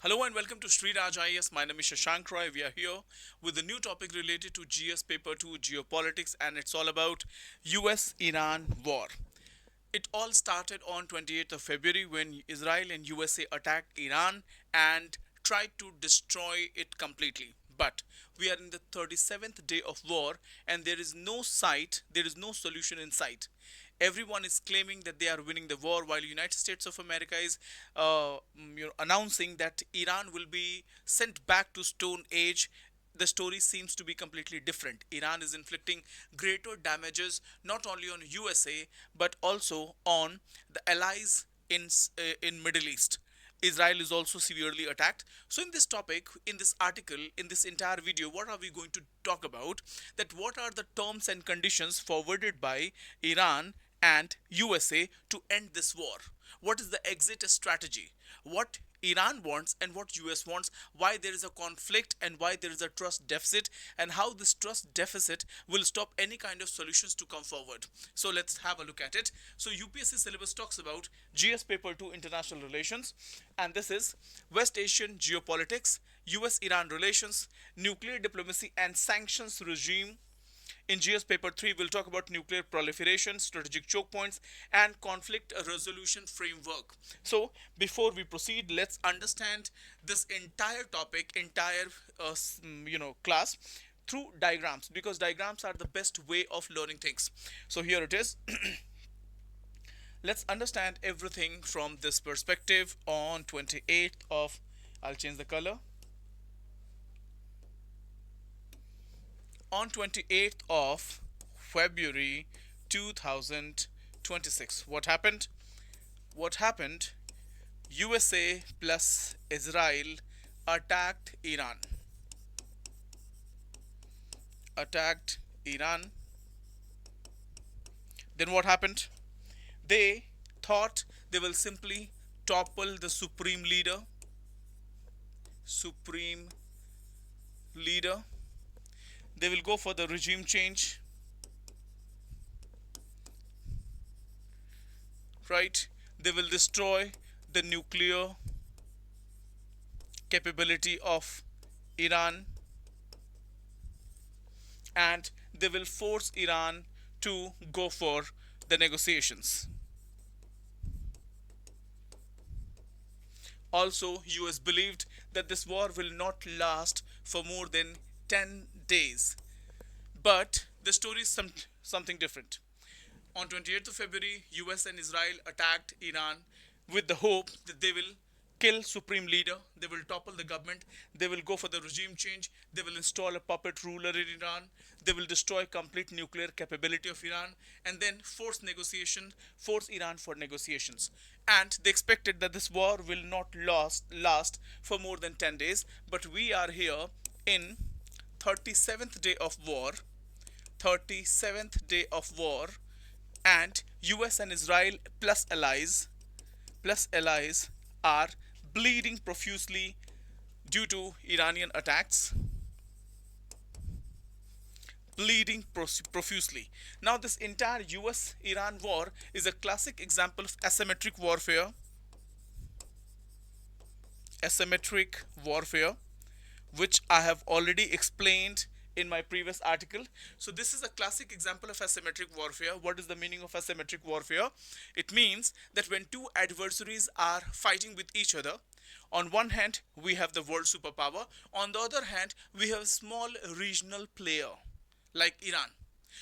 Hello and welcome to Sri Raj IAS. My name is Shashank Roy. We are here with a new topic related to GS Paper 2 Geopolitics, and it's all about US Iran war. It all started on 28th of February when Israel and USA attacked Iran and tried to destroy it completely. But we are in the 37th day of war and there is no solution in sight. Everyone is claiming that they are winning the war, while United States of America is announcing that Iran will be sent back to Stone Age. The story seems to be completely different. Iran is inflicting greater damages not only on USA but also on the allies in Middle East. Israel is also severely attacked. So in this topic, in this article, in this entire video, what are we going to talk about? That what are the terms and conditions forwarded by Iran and USA to end this war? What is the exit strategy? What Iran wants and what US wants, why there is a conflict and why there is a trust deficit, and how this trust deficit will stop any kind of solutions to come forward. So let's have a look at it. So UPSC syllabus talks about GS paper 2 international relations, and this is West Asian geopolitics, US Iran relations, nuclear diplomacy and sanctions regime. In GS paper 3, we'll talk about nuclear proliferation, strategic choke points, and conflict resolution framework. So, before we proceed, let's understand this entire topic, entire class through diagrams, because diagrams are the best way of learning things. So here it is. Let's understand everything from this perspective. On 28th of, I'll change the color. On 28th of February 2026, what happened? What happened? USA plus Israel attacked Iran. Attacked Iran. Then what happened? They thought they will simply topple the supreme leader. Supreme leader. They will go for the regime change, right? They will destroy the nuclear capability of Iran, and they will force Iran to go for the negotiations. Also, US believed that this war will not last for more than 10 days. But the story is something different. On 28th of February, US and Israel attacked Iran with the hope that they will kill supreme leader, they will topple the government, they will go for the regime change, they will install a puppet ruler in Iran, they will destroy complete nuclear capability of Iran, and then force Iran for negotiations. And they expected that this war will not last for more than 10 days, but we are here in 37th day of war. 37th day of war, and US and Israel plus allies are bleeding profusely due to Iranian attacks. Bleeding profusely. Now, this entire US Iran war is a classic example of asymmetric warfare. Asymmetric warfare, which I have already explained in my previous article. So this is a classic example of asymmetric warfare. What is the meaning of asymmetric warfare? It means that when two adversaries are fighting with each other, on one hand we have the world superpower, on the other hand we have a small regional player like Iran.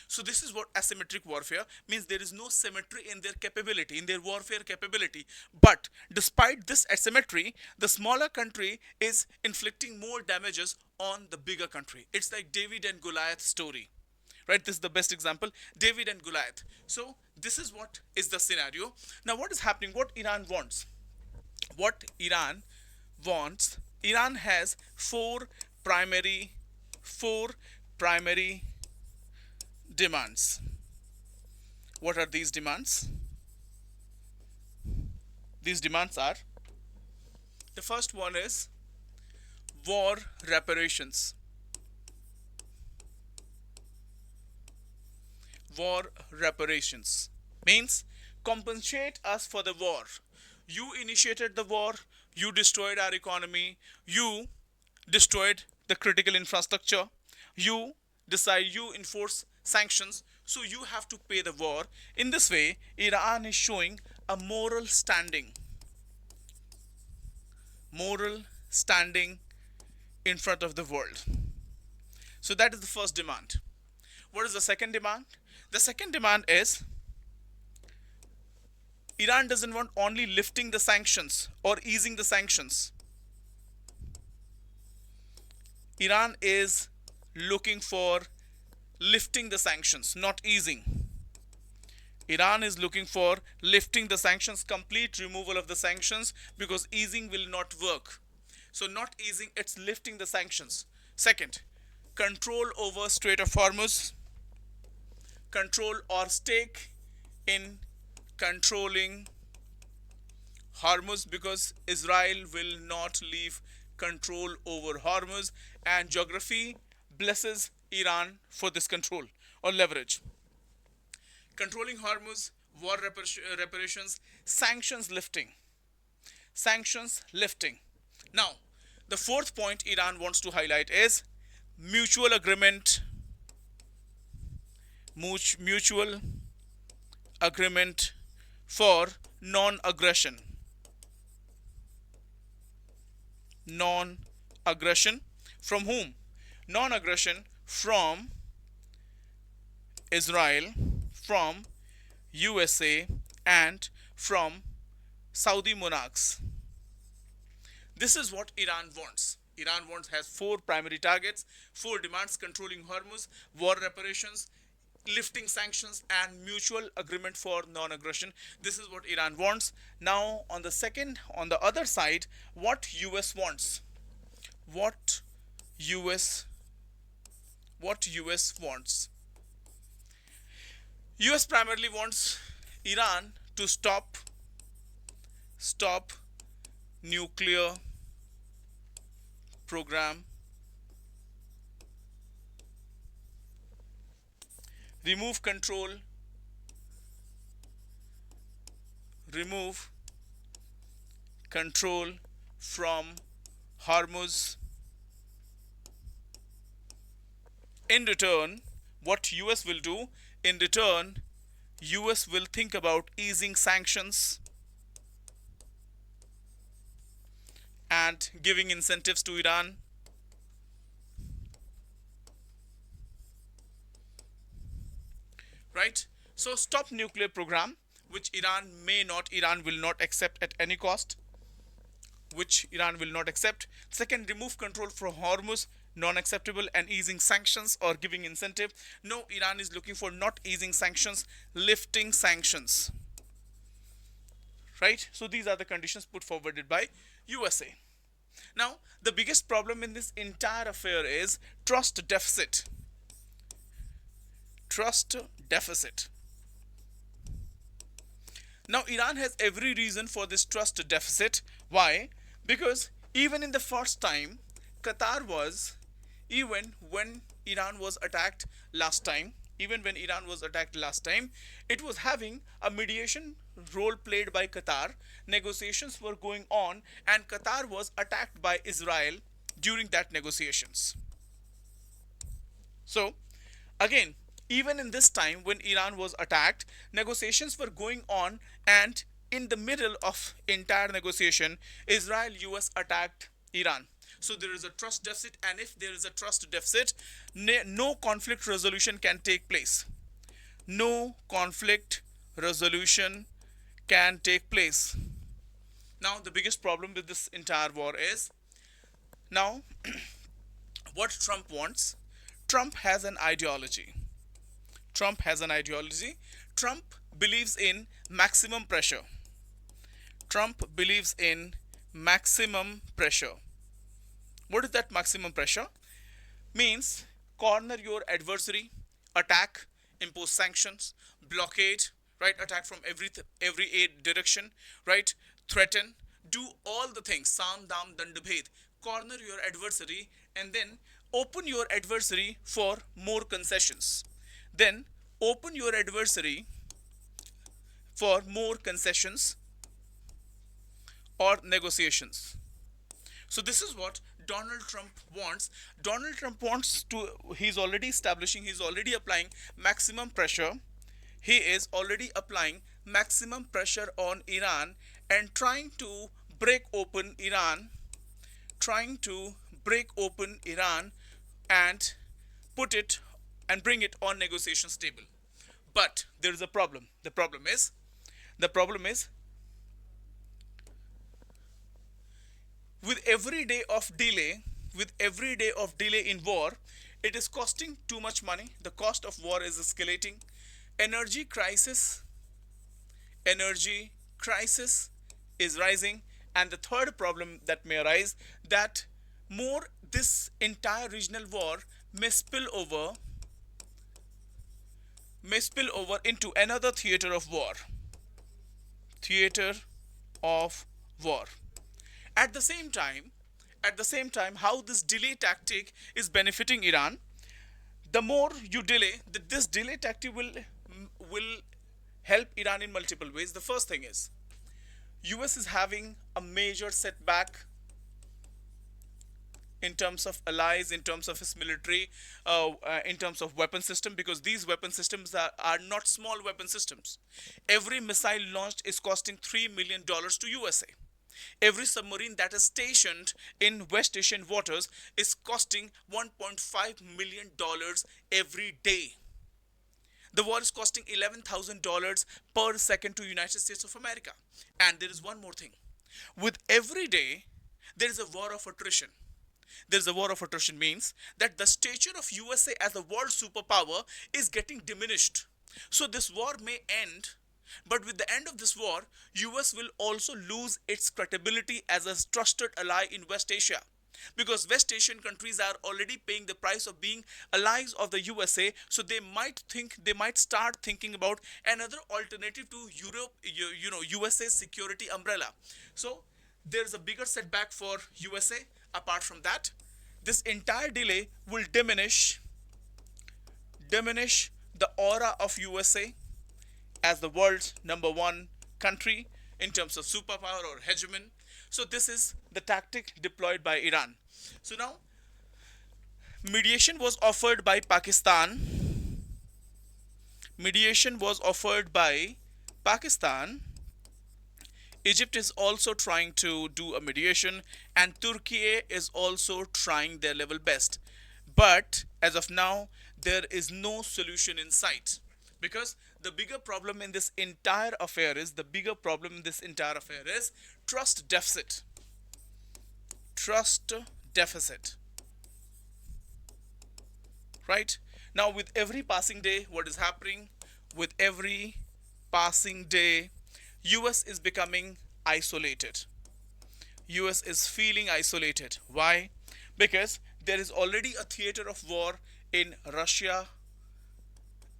So this is what asymmetric warfare means. There is no symmetry in their capability, in their warfare capability. But despite this asymmetry, the smaller country is inflicting more damages on the bigger country. It's like David and Goliath story. Right? This is the best example. David and Goliath. So this is what is the scenario. Now what is happening? What Iran wants? What Iran wants? Iran has four primary demands. What are these demands? These demands are: the first one is war reparations. War reparations means compensate us for the war. You initiated the war, You destroyed our economy. You destroyed the critical infrastructure. You enforce sanctions, so you have to pay the war. In this way, Iran is showing a moral standing in front of the world. So that is the first demand. What is the second demand? The second demand is Iran doesn't want only lifting the sanctions or easing the sanctions. Iran is looking for lifting the sanctions, not easing. Iran is looking for lifting the sanctions, complete removal of the sanctions, because easing will not work. So, not easing, it's lifting the sanctions. Second, control over Strait of Hormuz, control or stake in controlling Hormuz, because Israel will not leave control over Hormuz, and geography blesses Iran for this control or leverage. Controlling Hormuz, war reparations, sanctions lifting. Sanctions lifting. Now, the fourth point Iran wants to highlight is mutual agreement, mutual agreement for non-aggression. Non-aggression from whom? Non-aggression from Israel, from USA, and from Saudi monarchs. This is what Iran wants. Iran has four primary targets, four demands: controlling Hormuz, war reparations, lifting sanctions, and mutual agreement for non-aggression. This is what Iran wants. Now, on the other side, what US wants? What US wants? US primarily wants Iran to stop nuclear program, remove control from Hormuz. In return, what US will do? In return, US will think about easing sanctions and giving incentives to Iran. Right? So stop nuclear program, which Iran will not accept at any cost, which Iran will not accept. Second, remove control from Hormuz, non-acceptable, and easing sanctions or giving incentive. No, Iran is looking for not easing sanctions, lifting sanctions. Right? So these are the conditions put forwarded by USA. Now, the biggest problem in this entire affair is trust deficit. Trust deficit. Now, Iran has every reason for this trust deficit. Why? Because even in the first time, Qatar was, even when Iran was attacked last time, it was having a mediation role played by Qatar. Negotiations were going on, and Qatar was attacked by Israel during that negotiations. So, again, even in this time when Iran was attacked, negotiations were going on, and in the middle of entire negotiation, Israel US attacked Iran. So there is a trust deficit, and if there is a trust deficit, no conflict resolution can take place. No conflict resolution can take place. Now, the biggest problem with this entire war is, now, what Trump wants. Trump has an ideology. Trump believes in maximum pressure. Trump believes in maximum pressure. What is that maximum pressure? Means corner your adversary, attack, impose sanctions, blockade, right? Attack from every direction, right? Threaten, do all the things. Sam, dam, dand, bhed. Corner your adversary, and then open your adversary for more concessions. Then open your adversary for more concessions, or negotiations. So this is what Donald Trump wants. Donald Trump wants to, he's already establishing, he's already applying maximum pressure. He is already applying maximum pressure on Iran and trying to break open Iran, trying to break open Iran and put it and bring it on negotiations table. But there is a problem. The problem is with every day of delay, with every day of delay in war, it is costing too much money. The cost of war is escalating. Energy crisis, energy crisis is rising. And the third problem that may arise, that more this entire regional war may spill over into another theater of war. At the same time, how this delay tactic is benefiting Iran, the more you delay, this delay tactic will help Iran in multiple ways. The first thing is US is having a major setback in terms of allies, in terms of its military, in terms of weapon system, because these weapon systems are not small weapon systems. Every missile launched is costing $3 million to USA. Every submarine that is stationed in West Asian waters is costing $1.5 million every day. The war is costing $11,000 per second to United States of America. And there is one more thing. With every day, there is a war of attrition. There's a war of attrition means that the stature of USA as a world superpower is getting diminished. So this war may end, but with the end of this war, US will also lose its credibility as a trusted ally in West Asia. Because West Asian countries are already paying the price of being allies of the USA, so they might start thinking about another alternative to Europe, USA's security umbrella. So there's a bigger setback for USA. Apart from that, this entire delay will diminish the aura of USA as the world's number one country in terms of superpower or hegemon. So this is the tactic deployed by Iran. So now, mediation was offered by Pakistan. Mediation was offered by Pakistan. Egypt is also trying to do a mediation, and Turkey is also trying their level best. But as of now, there is no solution in sight, because the bigger problem in this entire affair is trust deficit. Trust deficit. Right? Now, with every passing day, what is happening? With every passing day, US is becoming isolated. US is feeling isolated. Why? Because there is already a theater of war in Russia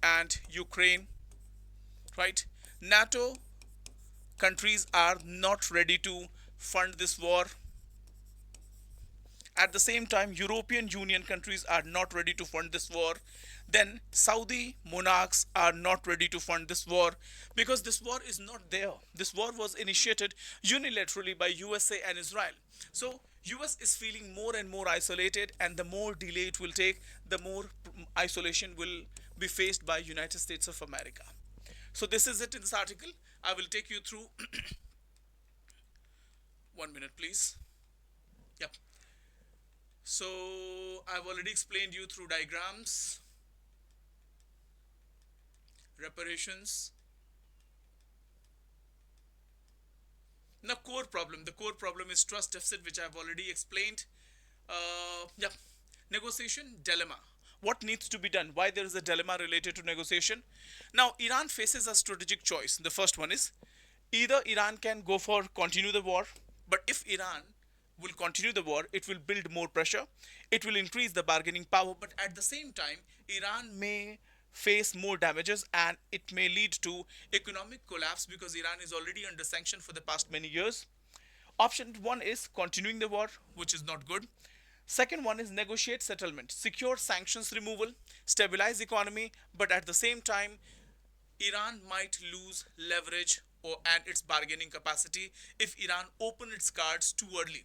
and Ukraine, right? NATO countries are not ready to fund this war. At the same time, European Union countries are not ready to fund this war. Then Saudi monarchs are not ready to fund this war, because this war is not there. This war was initiated unilaterally by USA and Israel. So US is feeling more and more isolated, and the more delay it will take, the more isolation will be faced by United States of America. So this is it in this article. I will take you through 1 minute, please. Yep. So I've already explained you through diagrams, reparations. Now, the core problem is trust deficit, which I've already explained. Yeah, negotiation dilemma. What needs to be done? Why there is a dilemma related to negotiation? Now, Iran faces a strategic choice. The first one is either Iran can go for continue the war, but if Iran will continue the war, it will build more pressure, it will increase the bargaining power, but at the same time, Iran may face more damages and it may lead to economic collapse, because Iran is already under sanction for the past many years. Option one is continuing the war, which is not good. Second one is negotiate settlement, secure sanctions removal, stabilize economy, but at the same time, Iran might lose leverage and its bargaining capacity if Iran open its cards too early.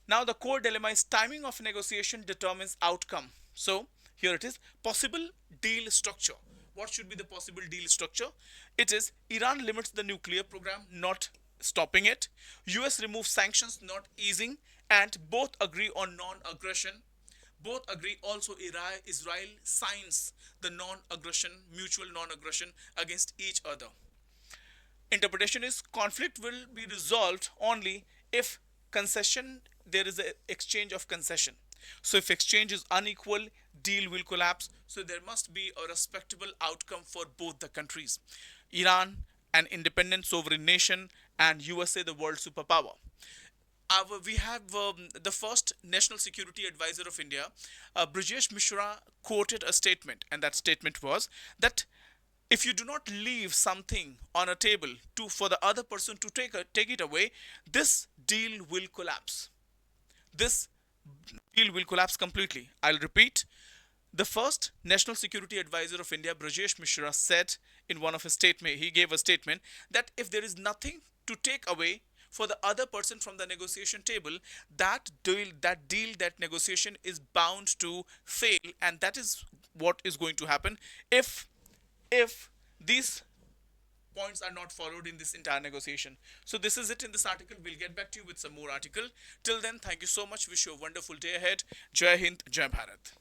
Now, the core dilemma is timing of negotiation determines outcome. So, here it is possible deal structure. What should be the possible deal structure? It is Iran limits the nuclear program, not stopping it. US removes sanctions, not easing, and both agree on non aggression. Both agree also Israel signs the non aggression, mutual non aggression against each other. Interpretation is conflict will be resolved only if concession there is an exchange of concession. So if exchange is unequal, deal will collapse. So there must be a respectable outcome for both the countries. Iran, an independent sovereign nation, and USA, the world superpower. We have the first National Security Advisor of India, Brijesh Mishra, quoted a statement, and that statement was that if you do not leave something on a table to for the other person to take it away, this deal will collapse. This deal will collapse completely. I'll repeat. The first National Security Advisor of India, Brajesh Mishra, said in one of his statement, he gave a statement that if there is nothing to take away for the other person from the negotiation table, that negotiation is bound to fail, and that is what is going to happen if these points are not followed in this entire negotiation. So this is it in this article. We'll get back to you with some more article. Till then, thank you so much. Wish you a wonderful day ahead. Jai Hind, Jai Bharat.